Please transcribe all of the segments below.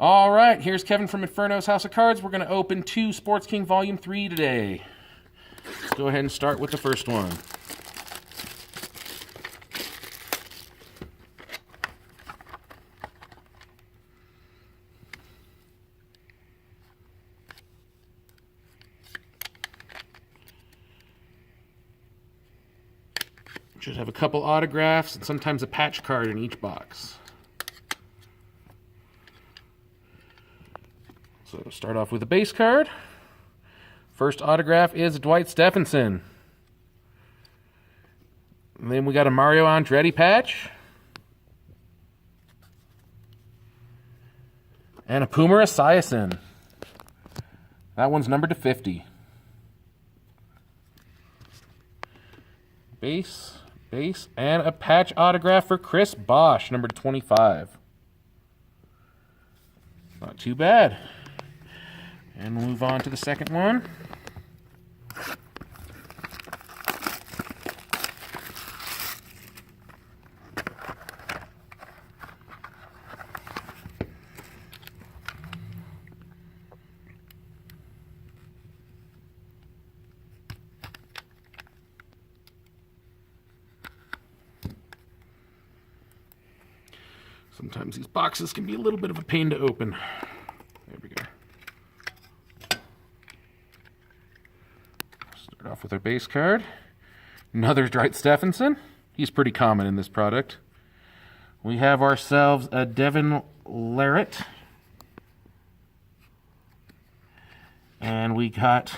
All right, here's Kevin from Inferno's House of Cards. We're going to open 2 Sports King Volume 3 today. Let's go ahead and start with the first one. Should have a couple autographs and sometimes a patch card in each box. So start off with a base card. First autograph is Dwight Stephenson. And then we got a Mario Andretti patch. And a Puma Esiason. That one's numbered to 50. Base, and a patch autograph for Chris Bosch, number 25. Not too bad. And we'll move on to the second one. Sometimes these boxes can be a little bit of a pain to open. There we go. Start off with our base card. Another Dwight Stephenson. He's pretty common in this product. We have ourselves a Devin Larratt. And we got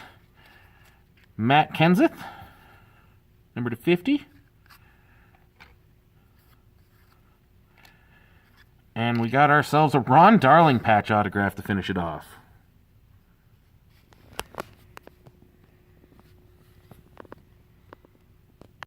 Matt Kenseth, number to 50. And we got ourselves a Ron Darling patch autograph to finish it off.